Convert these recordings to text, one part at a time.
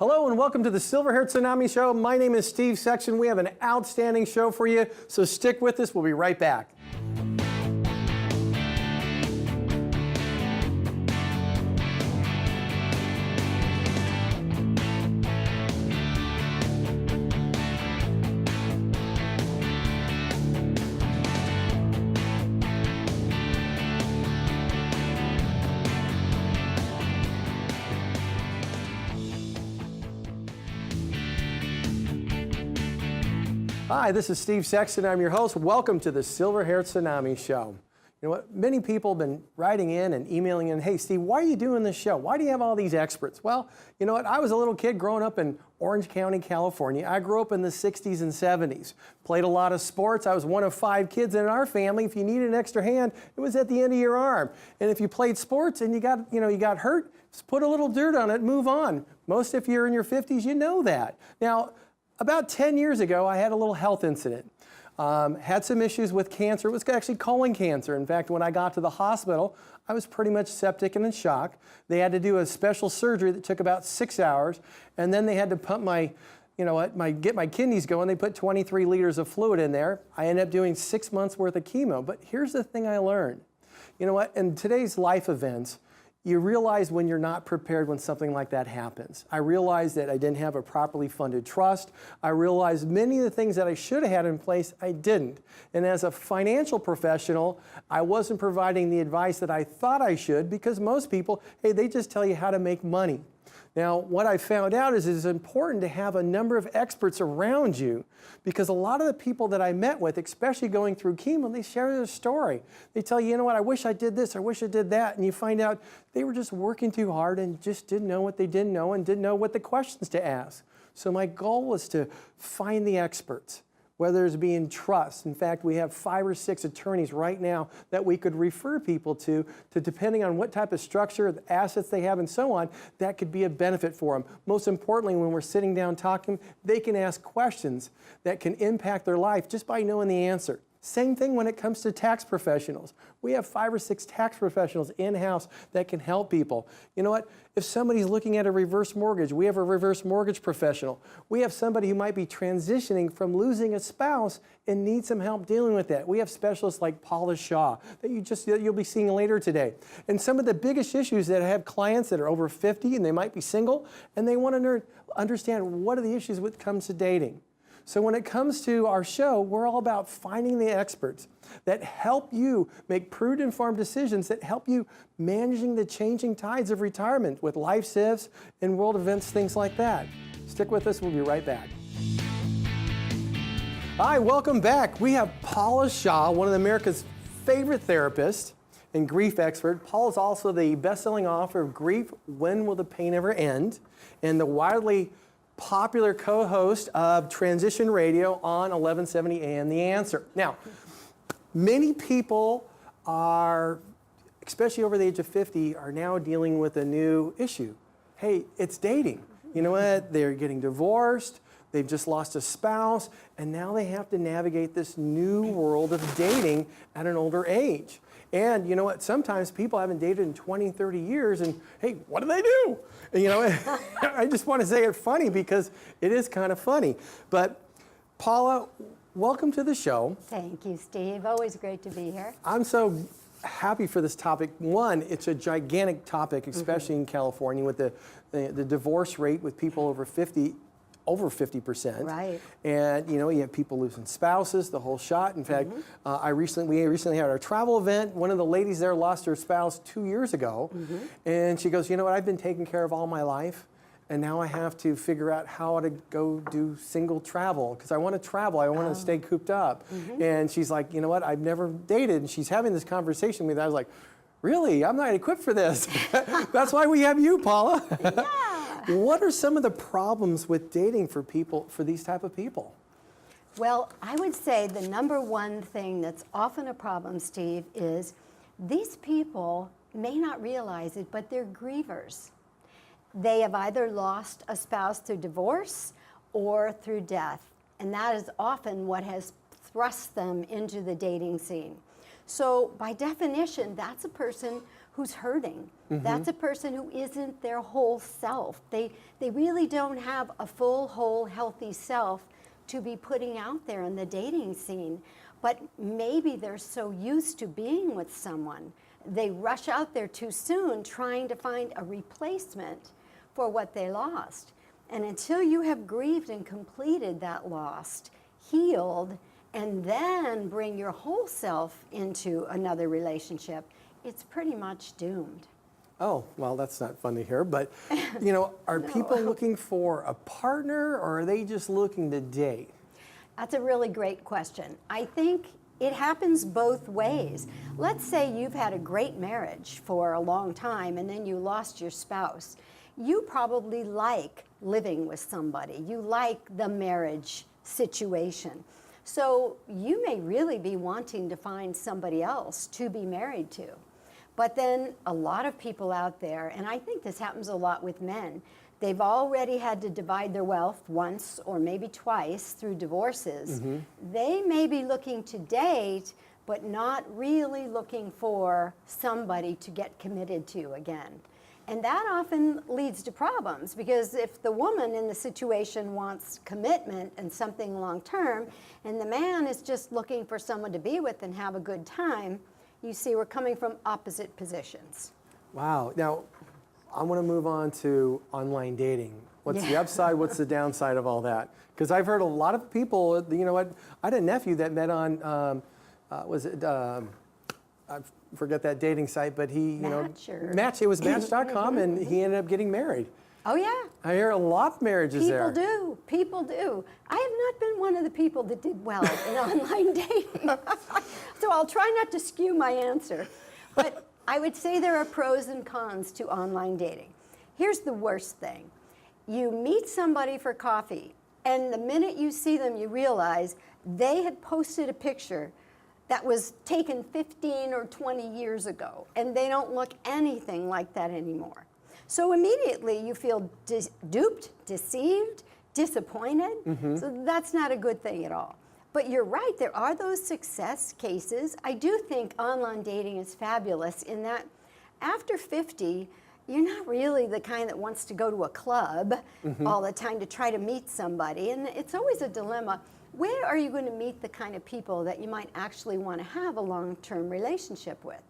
Hello and welcome to the Silver-Haired Tsunami Show. My name is Steve Sexton. We have an outstanding show for you, so stick with us. We'll be right back. Hi, this is Steve Sexton. I'm your host. Welcome to the Silver-Haired Tsunami Show. You know what? Many people have been writing in and emailing in, hey, Steve, why are you doing this show? Why do you have all these experts? Well, you know what? I was a little kid growing up in Orange County, California. I grew up in the 60s and 70s. Played a lot of sports. I was one of 5 kids in our family. If you needed an extra hand, it was at the end of your arm. And if you played sports and you got hurt, just put a little dirt on it, move on. Most if you're in your 50s, you know that. Now, about 10 years ago, I had a little health incident. Had some issues with cancer. It was actually colon cancer. In fact, when I got to the hospital, I was pretty much septic and in shock. They had to do a special surgery that took about 6 hours, and then they had to pump get my kidneys going. They put 23 liters of fluid in there. I ended up doing 6 months worth of chemo. But here's the thing I learned. You know what? In today's life events, you realize when you're not prepared when something like that happens. I realized that I didn't have a properly funded trust. I realized many of the things that I should have had in place, I didn't. And as a financial professional, I wasn't providing the advice that I thought I should, because most people, hey, they just tell you how to make money. Now, what I found out is it's important to have a number of experts around you, because a lot of the people that I met with, especially going through chemo, they share their story. They tell you, you know what, I wish I did this, I wish I did that, and you find out they were just working too hard and just didn't know what they didn't know and didn't know what the questions to ask. So my goal was to find the experts, whether it's being trust. In fact, we have 5 or 6 attorneys right now that we could refer people to depending on what type of structure, the assets they have, and so on, that could be a benefit for them. Most importantly, when we're sitting down talking, they can ask questions that can impact their life just by knowing the answer. Same thing when it comes to tax professionals. We have 5 or 6 tax professionals in-house that can help people. You know what? If somebody's looking at a reverse mortgage, we have a reverse mortgage professional. We have somebody who might be transitioning from losing a spouse and needs some help dealing with that. We have specialists like Paula Shaw that you'll be seeing later today. And some of the biggest issues that I have clients that are over 50 and they might be single and they want to understand what are the issues when it comes to dating. So when it comes to our show, we're all about finding the experts that help you make prudent, informed decisions, that help you managing the changing tides of retirement with life shifts and world events, things like that. Stick with us. We'll be right back. Hi, welcome back. We have Paula Shaw, one of America's favorite therapists and grief expert. Paula is also the best-selling author of Grief, When Will the Pain Ever End? And the widely popular co-host of Transition Radio on 1170 AM The Answer. Now, many people are, especially over the age of 50, are now dealing with a new issue. Hey, it's dating. You know what? They're getting divorced, they've just lost a spouse, and now they have to navigate this new world of dating at an older age. And you know what? Sometimes people haven't dated in 20, 30 years, and hey, what do they do? And, you know, I just want to say it's funny because it is kind of funny. But Paula, welcome to the show. Thank you, Steve. Always great to be here. I'm so happy for this topic. One, it's a gigantic topic, especially in California, with the divorce rate with people over 50. Over 50%. Right. And you know, you have people losing spouses, the whole shot. In fact, we recently had our travel event. One of the ladies there lost her spouse 2 years ago. And she goes, you know what, I've been taking care of all my life, and now I have to figure out how to go do single travel, because I want to travel, I want to stay cooped up. And she's like, you know what, I've never dated, and she's having this conversation with me. I was like, really? I'm not equipped for this. That's why we have you, Paula. Yeah. What are some of the problems with dating for these type of people? Well, I would say the number one thing that's often a problem, Steve, is these people may not realize it, but they're grievers. They have either lost a spouse through divorce or through death, and that is often what has thrust them into the dating scene. So by definition, that's a person who's hurting. That's a person who isn't their whole self. They really don't have a full, whole, healthy self to be putting out there in the dating scene. But maybe they're so used to being with someone, they rush out there too soon trying to find a replacement for what they lost. And until you have grieved and completed that loss, healed, and then bring your whole self into another relationship, it's pretty much doomed. Oh, well, that's not fun to hear, but, you know, are people looking for a partner, or are they just looking to date? That's a really great question. I think it happens both ways. Let's say you've had a great marriage for a long time and then you lost your spouse. You probably like living with somebody. You like the marriage situation. So you may really be wanting to find somebody else to be married to. But then a lot of people out there, and I think this happens a lot with men, they've already had to divide their wealth once or maybe twice through divorces. They may be looking to date, but not really looking for somebody to get committed to again. And that often leads to problems, because if the woman in the situation wants commitment and something long-term, and the man is just looking for someone to be with and have a good time, you see we're coming from opposite positions. Wow. Now, I want to move on to online dating. What's the upside? What's the downside of all that? Because I've heard a lot of people, you know what, I had a nephew that met on, I forget that dating site, but he, you know, it was Match.com, and he ended up getting married. Oh, yeah. I hear a lot of marriages there. People do. I have not been one of the people that did well in online dating. So I'll try not to skew my answer. But I would say there are pros and cons to online dating. Here's the worst thing. You meet somebody for coffee, and the minute you see them, you realize they had posted a picture that was taken 15 or 20 years ago, and they don't look anything like that anymore. So immediately you feel duped, deceived, disappointed. So that's not a good thing at all. But you're right, there are those success cases. I do think online dating is fabulous in that after 50, you're not really the kind that wants to go to a club all the time to try to meet somebody. And it's always a dilemma. Where are you going to meet the kind of people that you might actually want to have a long-term relationship with?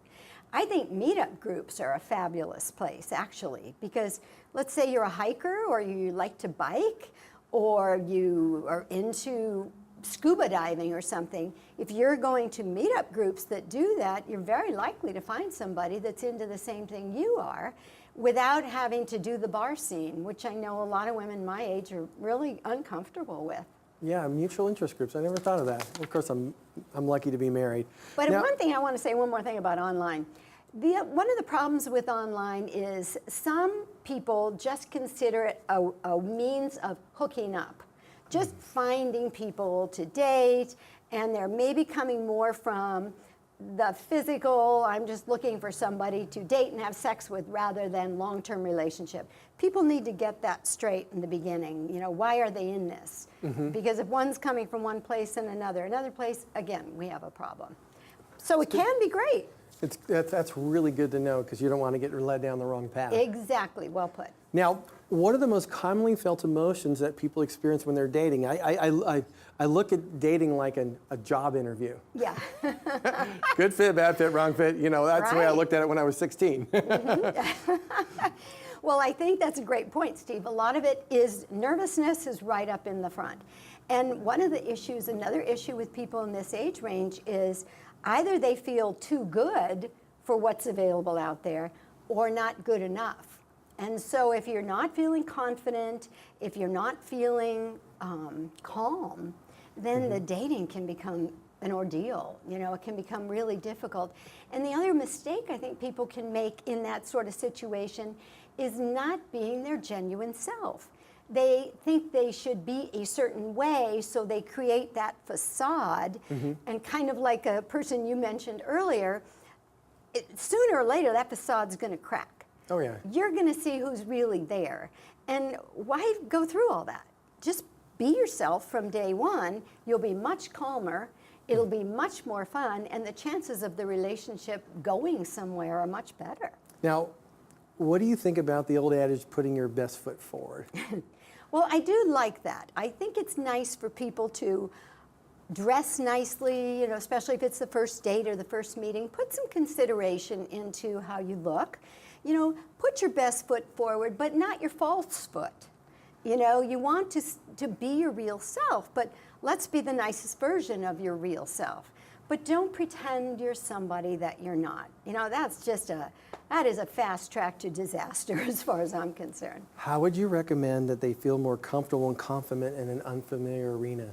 I think meetup groups are a fabulous place, actually, because let's say you're a hiker, or you like to bike, or you are into scuba diving or something. If you're going to meetup groups that do that, you're very likely to find somebody that's into the same thing you are without having to do the bar scene, which I know a lot of women my age are really uncomfortable with. Yeah, mutual interest groups. I never thought of that. Of course, I'm lucky to be married. But one thing I want to say, one more thing about online. One of the problems with online is some people just consider it a means of hooking up, just finding people to date, and they're maybe coming more from the physical, I'm just looking for somebody to date and have sex with, rather than long-term relationship. People need to get that straight in the beginning. You know, why are they in this? Because if one's coming from one place and another place, again, we have a problem. So it can be great. That's really good to know, because you don't want to get led down the wrong path. Exactly, well put. Now, what are the most commonly felt emotions that people experience when they're dating? I look at dating like a job interview. Yeah. Good fit, bad fit, wrong fit. You know, that's the way I looked at it when I was 16. Well, I think that's a great point, Steve. A lot of it is nervousness is right up in the front. And one of the issues, another issue with people in this age range is either they feel too good for what's available out there or not good enough. And so if you're not feeling confident, if you're not feeling calm, then the dating can become an ordeal. You know, it can become really difficult. And the other mistake I think people can make in that sort of situation is not being their genuine self. They think they should be a certain way, so they create that facade, and kind of like a person you mentioned earlier, sooner or later that facade's going to crack. Oh, yeah. You're going to see who's really there. And why go through all that? Just be yourself from day one. You'll be much calmer. It'll be much more fun, and the chances of the relationship going somewhere are much better. Now, what do you think about the old adage, putting your best foot forward? Well, I do like that. I think it's nice for people to dress nicely, you know, especially if it's the first date or the first meeting. Put some consideration into how you look. You know, put your best foot forward, but not your false foot. You know, you want to be your real self, but let's be the nicest version of your real self. But don't pretend you're somebody that you're not. You know, that is a fast track to disaster as far as I'm concerned. How would you recommend that they feel more comfortable and confident in an unfamiliar arena?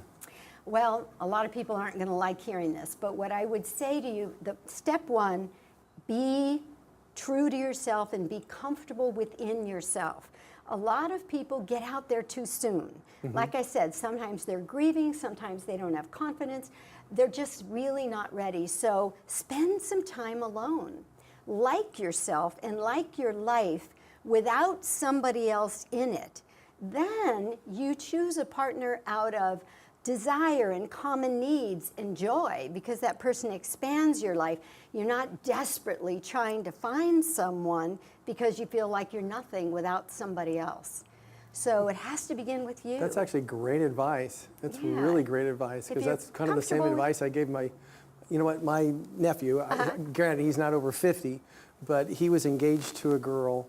Well, a lot of people aren't going to like hearing this, but what I would say to you, step one, be true to yourself and be comfortable within yourself. A lot of people get out there too soon. Like I said, sometimes they're grieving, sometimes they don't have confidence. They're just really not ready. So spend some time alone. Like yourself and like your life without somebody else in it. Then you choose a partner out of desire and common needs and joy, because that person expands your life. You're not desperately trying to find someone because you feel like you're nothing without somebody else. So it has to begin with you. That's actually great advice. That's really great advice, because that's kind of the same comfortable advice I gave my, you know what, my nephew. Granted, he's not over 50, but he was engaged to a girl,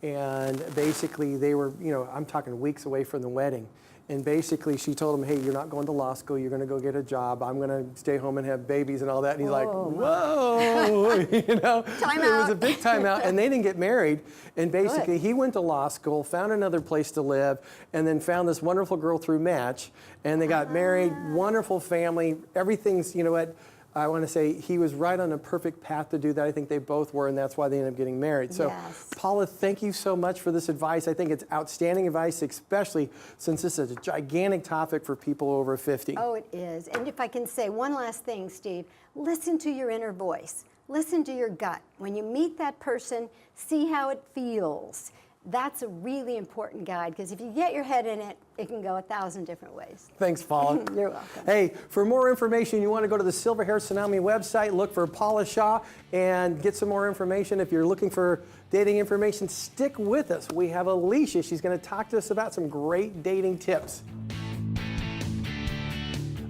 and basically they were, you know, I'm talking weeks away from the wedding. And basically she told him, hey, you're not going to law school, you're going to go get a job, I'm going to stay home and have babies and all that. And he's like, whoa, you know. Time it out. was a big time out, and they didn't get married. And basically he went to law school, found another place to live, and then found this wonderful girl through Match, and they got married, wonderful family, everything's, you know what, I want to say he was right on a perfect path to do that. I think they both were, and that's why they ended up getting married. So, Yes. Paula, thank you so much for this advice. I think it's outstanding advice, especially since this is a gigantic topic for people over 50. Oh, it is. And if I can say one last thing, Steve, listen to your inner voice. Listen to your gut. When you meet that person, see how it feels. That's a really important guide, because if you get your head in it, it can go 1,000 different ways. Thanks, Paula. You're welcome. Hey, for more information, you want to go to the Silver Hair Tsunami website, look for Paula Shaw, and get some more information. If you're looking for dating information, stick with us. We have Alicia. She's going to talk to us about some great dating tips.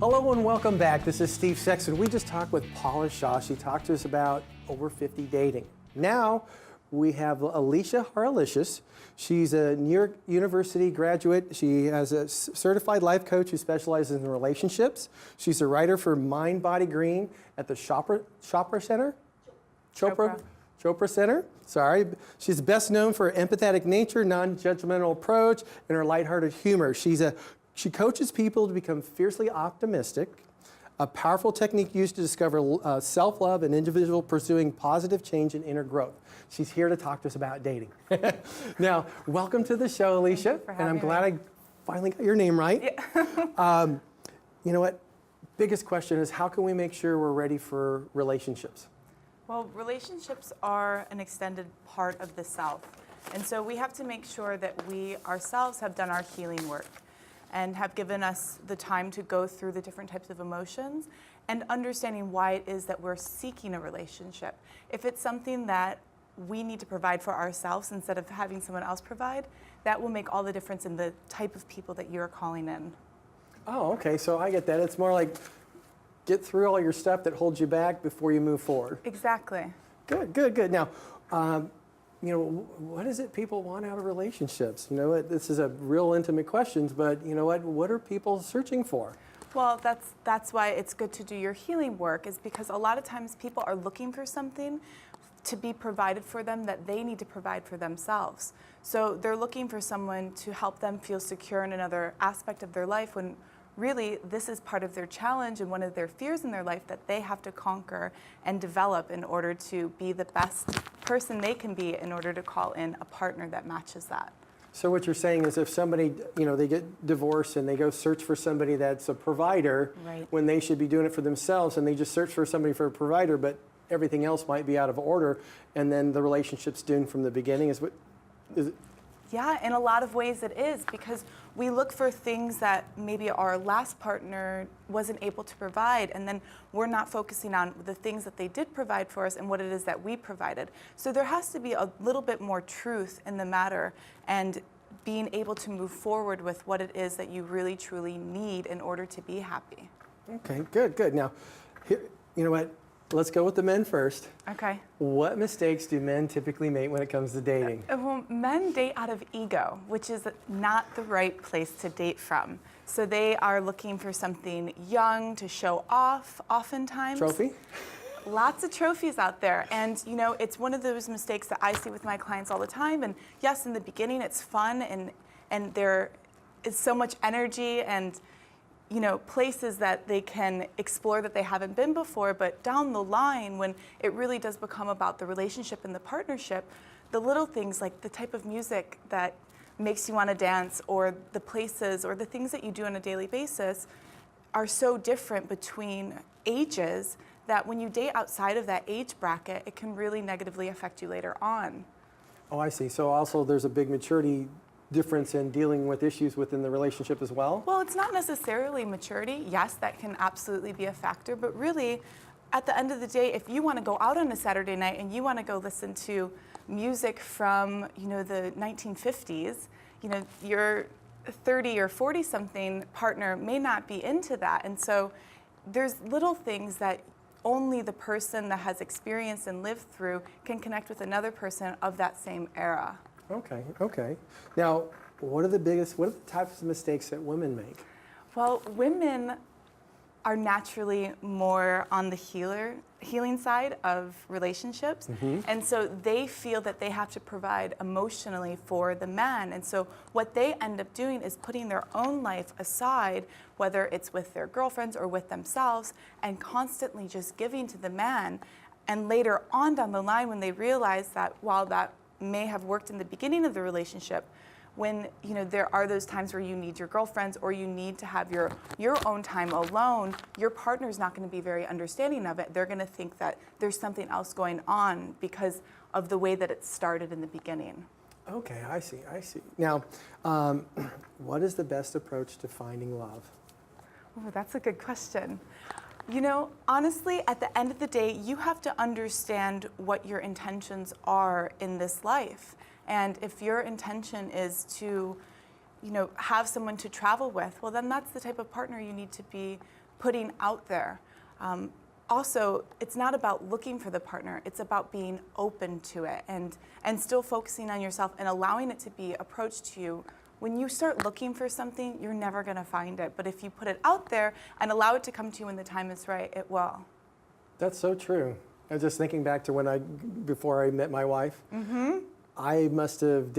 Hello and welcome back. This is Steve Sexton. We just talked with Paula Shaw. She talked to us about over 50 dating. Now, we have Alicia Harlicious. She's a New York University graduate. She has a certified life coach who specializes in relationships. She's a writer for Mind, Body, Green at the Chopra Center? Chopra Center. Sorry. She's best known for her empathetic nature, non-judgmental approach, and her lighthearted humor. She coaches people to become fiercely optimistic, a powerful technique used to discover self-love and individual pursuing positive change and inner growth. She's here to talk to us about dating. Now, welcome to the show, Alicia. And I'm glad I finally got your name right. Yeah. You know what? Biggest question is, how can we make sure we're ready for relationships? Well, relationships are an extended part of the self. And so we have to make sure that we ourselves have done our healing work and have given us the time to go through the different types of emotions and understanding why it is that we're seeking a relationship. If it's something that we need to provide for ourselves instead of having someone else provide, that will make all the difference in the type of people that you're calling in. Oh, okay, so I get that. It's more like get through all your stuff that holds you back before you move forward. Exactly. Good, good, good. Now, you know, what is it people want out of relationships? You know, this is a real intimate question, but you know what are people searching for? Well, that's why it's good to do your healing work, is because a lot of times people are looking for something to be provided for them that they need to provide for themselves. So they're looking for someone to help them feel secure in another aspect of their life, when really this is part of their challenge and one of their fears in their life that they have to conquer and develop in order to be the best person they can be in order to call in a partner that matches that. So what you're saying is, if somebody, you know, they get divorced and they go search for somebody that's a provider, Right. when they should be doing it for themselves, and they just search for somebody for a provider, but everything else might be out of order, and then the relationship's doomed from the beginning. Is it? Yeah, in a lot of ways it is, because we look for things that maybe our last partner wasn't able to provide, and then we're not focusing on the things that they did provide for us and what it is that we provided. So there has to be a little bit more truth in the matter, and being able to move forward with what it is that you really truly need in order to be happy. Okay, good. Now, here, you know what? Let's go with the men first. Okay. What mistakes do men typically make when it comes to dating? Well, men date out of ego, which is not the right place to date from. So they are looking for something young to show off, oftentimes. Trophy? Lots of trophies out there. And, you know, it's one of those mistakes that I see with my clients all the time. And yes, in the beginning, it's fun, and there is so much energy and, you know, places that they can explore that they haven't been before. But down the line, when it really does become about the relationship and the partnership, the little things like the type of music that makes you want to dance, or the places or the things that you do on a daily basis are so different between ages that when you date outside of that age bracket, it can really negatively affect you later on. Oh, I see. So also there's a big maturity difference in dealing with issues within the relationship as well? Well, it's not necessarily maturity. Yes, that can absolutely be a factor, but really, at the end of the day, if you want to go out on a Saturday night and you want to go listen to music from, you know, the 1950s, you know, your 30 or 40 something partner may not be into that. And so there's little things that only the person that has experienced and lived through can connect with another person of that same era. Okay. Now, what are the types of mistakes that women make? Well, women are naturally more on the healing side of relationships. And so they feel that they have to provide emotionally for the man. And so what they end up doing is putting their own life aside, whether it's with their girlfriends or with themselves, and constantly just giving to the man. And later on down the line, when they realize that while that may have worked in the beginning of the relationship, when, you know, there are those times where you need your girlfriends or you need to have your own time alone, your partner's not going to be very understanding of it. They're going to think that there's something else going on because of the way that it started in the beginning. Okay, I see. Now, what is the best approach to finding love? Oh, that's a good question. You know, honestly, at the end of the day, you have to understand what your intentions are in this life. And if your intention is to, you know, have someone to travel with, well, then that's the type of partner you need to be putting out there. Also, it's not about looking for the partner, it's about being open to it and still focusing on yourself and allowing it to be approached to you. When you start looking for something, you're never going to find it. But if you put it out there and allow it to come to you when the time is right, it will. That's so true. I was just thinking back to before I met my wife. I must have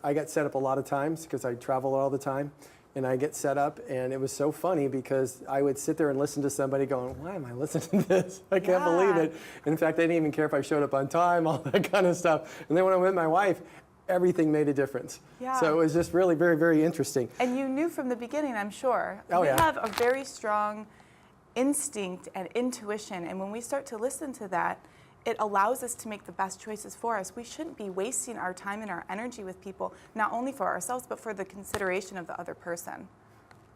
I got set up a lot of times because I travel all the time. And I get set up, and it was so funny because I would sit there and listen to somebody going, why am I listening to this? I can't believe it. In fact, I didn't even care if I showed up on time, all that kind of stuff. And then when I met my wife, everything made a difference. Yeah. So it was just really very, very interesting. And you knew from the beginning, I'm sure. Oh, we yeah. have a very strong instinct and intuition, and when we start to listen to that, it allows us to make the best choices for us. We shouldn't be wasting our time and our energy with people, not only for ourselves, but for the consideration of the other person.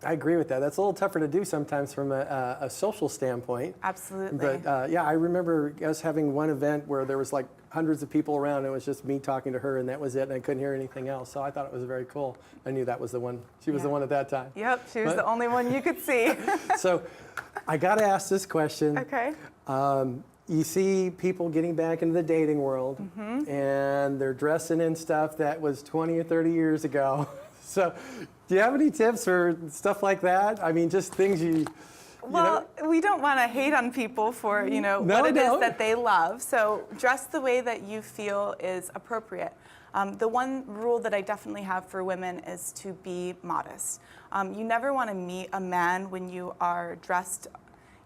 I agree with that. That's a little tougher to do sometimes from a social standpoint. Absolutely. But yeah, I remember us having one event where there was like hundreds of people around, and it was just me talking to her, and that was it, and I couldn't hear anything else. So I thought it was very cool. I knew that was the one. She was the one at that time. Yep, she was the only one you could see. So I got to ask this question. Okay. You see people getting back into the dating world, and they're dressing in stuff that was 20 or 30 years ago. So do you have any tips for stuff like that? I mean, just things Well, we don't want to hate on people for, you know, what it is that they love. So dress the way that you feel is appropriate. The one rule that I definitely have for women is to be modest. You never want to meet a man when you are dressed,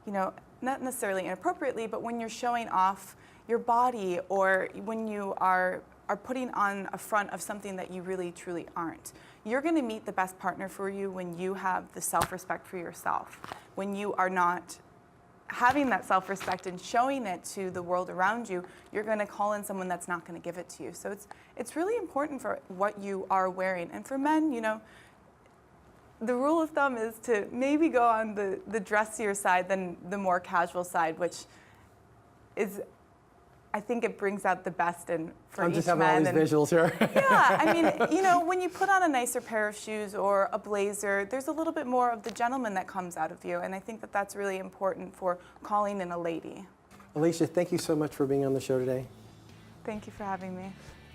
you know, not necessarily inappropriately, but when you're showing off your body or when you are putting on a front of something that you really truly aren't. You're going to meet the best partner for you when you have the self-respect for yourself, when you are not having that self-respect and showing it to the world around you, you're going to call in someone that's not going to give it to you. So it's really important for what you are wearing. And for men, you know, the rule of thumb is to maybe go on the dressier side than the more casual side, which is, I think it brings out the best in for I'm each just having man. all these visuals here. Yeah, I mean, you know, when you put on a nicer pair of shoes or a blazer, there's a little bit more of the gentleman that comes out of you, and I think that that's really important for calling in a lady. Alicia, thank you so much for being on the show today. Thank you for having me.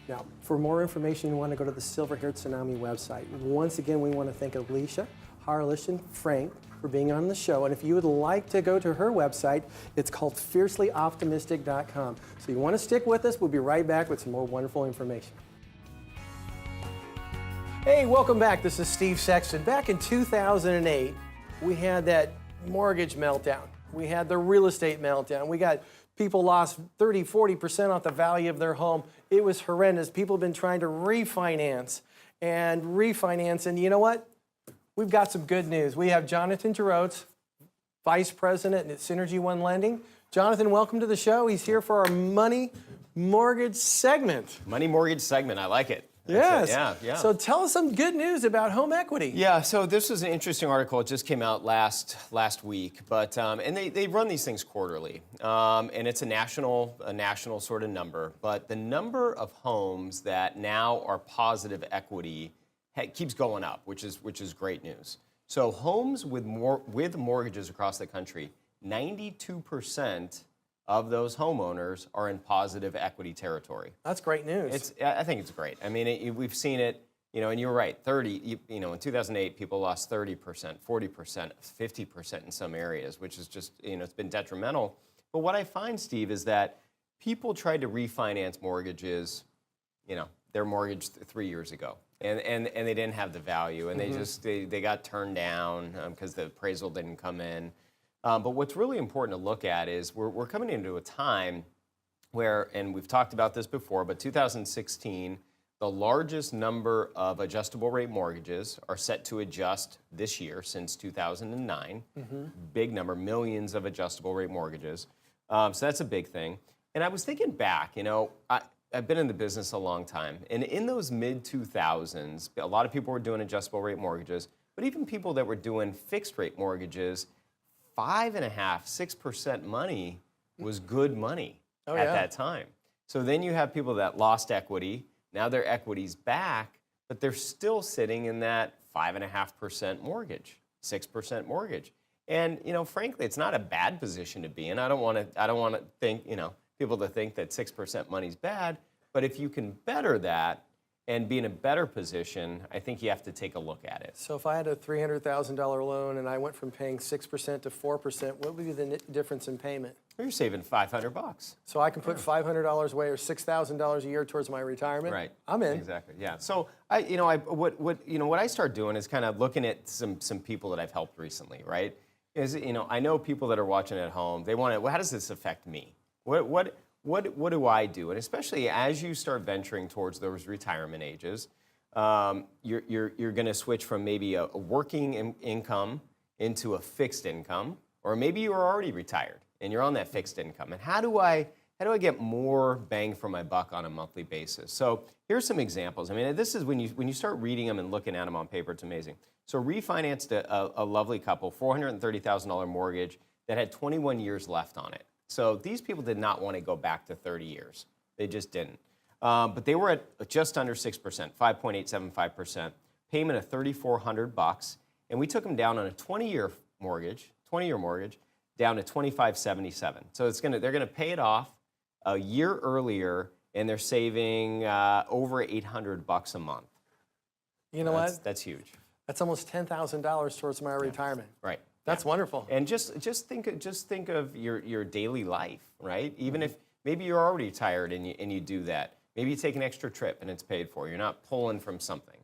Now, for more information, you want to go to the Silver-Haired Tsunami website. Once again, we want to thank Alicia, Harlish, and Frank for being on the show. And if you would like to go to her website, it's called fiercelyoptimistic.com. So you want to stick with us. We'll be right back with some more wonderful information. Hey, welcome back. This is Steve Sexton. Back in 2008, we had that mortgage meltdown. We had the real estate meltdown. We got people lost 30, 40% off the value of their home. It was horrendous. People have been trying to refinance. And you know what? We've got some good news. We have Jonathan Gerotes, Vice President at Synergy One Lending. Jonathan, welcome to the show. He's here for our Money Mortgage segment. Money mortgage segment, I like it. Yes. Yeah. So tell us some good news about home equity. Yeah, so this was an interesting article. It just came out last week, but and they run these things quarterly, and it's a national sort of number. But the number of homes that now are positive equity keeps going up, which is great news. So homes with mortgages across the country, 92% of those homeowners are in positive equity territory. That's great news. I think it's great. I mean, we've seen it, you know, and you're right, 30, you know, in 2008, people lost 30%, 40%, 50% in some areas, which is just, you know, it's been detrimental. But what I find, Steve, is that people tried to refinance mortgages, you know, their mortgage 3 years ago. And they didn't have the value, and they got turned down because the appraisal didn't come in. But what's really important to look at is we're coming into a time where, and we've talked about this before, but 2016, the largest number of adjustable rate mortgages are set to adjust this year since 2009. Big number, millions of adjustable rate mortgages. So that's a big thing. And I was thinking back, you know, I've been in the business a long time, and in those mid-2000s, a lot of people were doing adjustable rate mortgages, but even people that were doing fixed rate mortgages, 5.5%, 6% money was good money at that time. So then you have people that lost equity, now their equity's back, but they're still sitting in that 5.5% mortgage, 6% mortgage. And, you know, frankly, it's not a bad position to be in. I don't want to think, you know, people to think that 6% money's bad, but if you can better that and be in a better position, I think you have to take a look at it. So if I had a $300,000 loan and I went from paying 6% to 4%, what would be the difference in payment? You're saving $500. So I can put $500 away or $6,000 a year towards my retirement? Right. I'm in. Exactly, yeah. So what I start doing is kind of looking at some people that I've helped recently, right? Is, you know, I know people that are watching at home, they want to, well, how does this affect me? What do I do? And especially as you start venturing towards those retirement ages, you're going to switch from maybe a working income into a fixed income, or maybe you are already retired and you're on that fixed income. And how do I get more bang for my buck on a monthly basis? So here's some examples. I mean, this is when you start reading them and looking at them on paper, it's amazing. So refinanced a lovely couple, $430,000 mortgage that had 21 years left on it. So these people did not want to go back to 30 years. They just didn't. But they were at just under 6%, 5.875%, payment of $3,400, and we took them down on a 20-year mortgage, down to $2,577. So they're gonna pay it off a year earlier, and they're saving over $800 a month. You know what? That's huge. That's almost $10,000 towards my retirement. Right. That's wonderful. And just think of your daily life, right? Even if maybe you're already retired and you do that, maybe you take an extra trip and it's paid for. You're not pulling from something.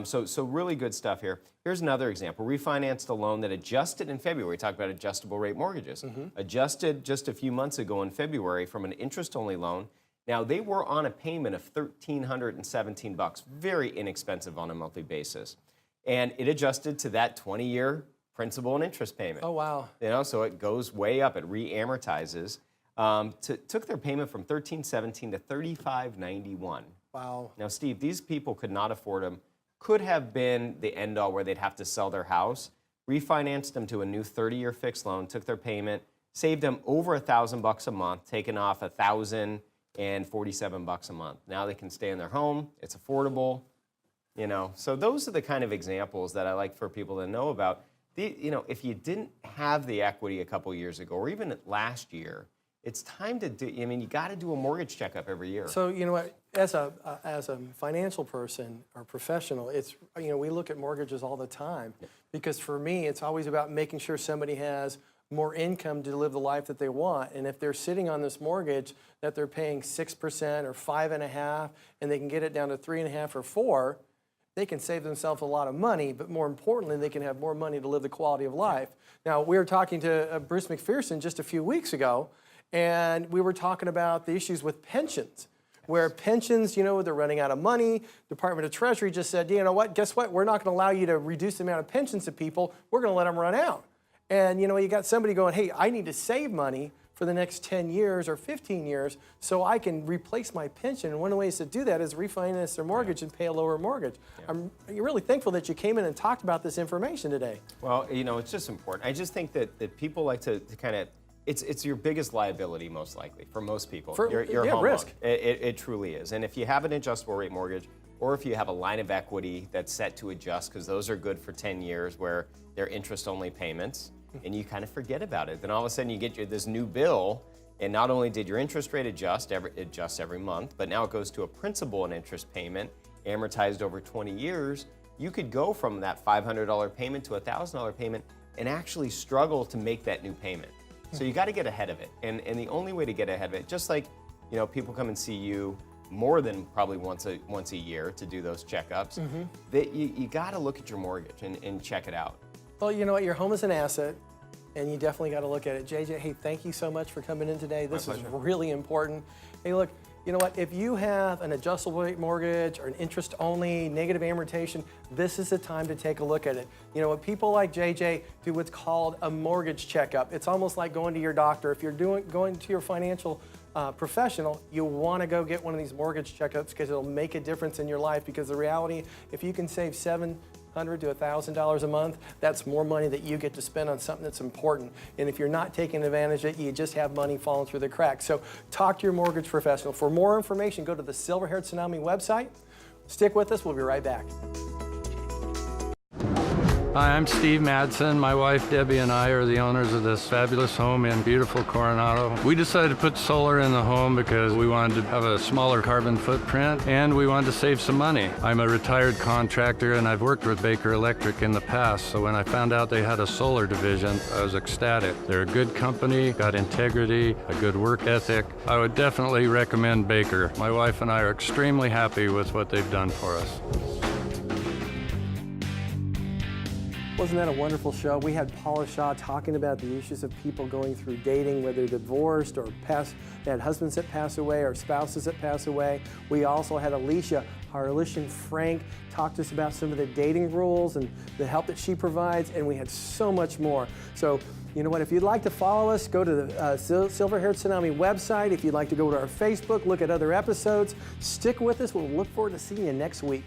So really good stuff here. Here's another example. Refinanced a loan that adjusted in February. Talk about adjustable rate mortgages. Adjusted just a few months ago in February from an interest-only loan. Now they were on a payment of $1,317, very inexpensive on a monthly basis, and it adjusted to that 20-year principal and interest payment. Oh, wow. You know, so it goes way up. It re-amortizes. Took their payment from $1,317 to $3,591. Wow. Now, Steve, these people could not afford them. Could have been the end all where they'd have to sell their house. Refinanced them to a new 30-year fixed loan. Took their payment. Saved them over $1,000 a month. Taken off $1,047 a month. Now they can stay in their home. It's affordable. You know, so those are the kind of examples that I like for people to know about. You know, if you didn't have the equity a couple years ago, or even last year, it's time to do. I mean, you got to do a mortgage checkup every year. So you know what? As a financial person or professional, it's we look at mortgages all the time because for me, it's always about making sure somebody has more income to live the life that they want. And if they're sitting on this mortgage that they're paying 6% or 5.5%, and they can get it down to 3.5% or 4%. They can save themselves a lot of money, but more importantly, they can have more money to live the quality of life. Now, we were talking to Bruce McPherson just a few weeks ago, and we were talking about the issues with pensions, where pensions, they're running out of money. Department of Treasury just said, you know what, guess what? We're not going to allow you to reduce the amount of pensions to people. We're going to let them run out. And, you got somebody going, hey, I need to save money for the next 10 years or 15 years so I can replace my pension. And one of the ways to do that is refinance their mortgage and pay a lower mortgage. Yeah. I'm really thankful that you came in and talked about this information today. Well, it's just important. I just think that people like to kind of, it's your biggest liability most likely for most people. Your home risk. Loan. It truly is. And if you have an adjustable rate mortgage, or if you have a line of equity that's set to adjust, because those are good for 10 years where they're interest-only payments, and you kind of forget about it. Then all of a sudden you get this new bill, and not only did your interest rate adjust every month, but now it goes to a principal and interest payment amortized over 20 years. You could go from that $500 payment to a $1,000 payment and actually struggle to make that new payment. So you got to get ahead of it. And the only way to get ahead of it, just like people come and see you more than probably once a year to do those checkups, that you got to look at your mortgage and check it out. Well, you know what? Your home is an asset, and you definitely got to look at it. JJ, hey, thank you so much for coming in today. This is really important. Hey, look, you know what? If you have an adjustable rate mortgage or an interest-only negative amortization, this is the time to take a look at it. You know what? People like JJ do what's called a mortgage checkup. It's almost like going to your doctor. If you're going to your financial professional, you want to go get one of these mortgage checkups because it'll make a difference in your life. Because the reality, if you can save $700 to $1,000 a month, that's more money that you get to spend on something that's important. And if you're not taking advantage of it, you just have money falling through the cracks. So talk to your mortgage professional. For more information, go to the Silver-Haired Tsunami website. Stick with us. We'll be right back. Hi, I'm Steve Madsen. My wife Debbie and I are the owners of this fabulous home in beautiful Coronado. We decided to put solar in the home because we wanted to have a smaller carbon footprint and we wanted to save some money. I'm a retired contractor and I've worked with Baker Electric in the past, so when I found out they had a solar division, I was ecstatic. They're a good company, got integrity, a good work ethic. I would definitely recommend Baker. My wife and I are extremely happy with what they've done for us. Wasn't that a wonderful show? We had Paula Shaw talking about the issues of people going through dating, whether divorced or they had husbands that pass away or spouses that pass away. We also had Alicia Frank talk to us about some of the dating rules and the help that she provides, and we had so much more. So, you know what, if you'd like to follow us, go to the Silver-Haired Tsunami website. If you'd like to go to our Facebook, look at other episodes, stick with us. We'll look forward to seeing you next week.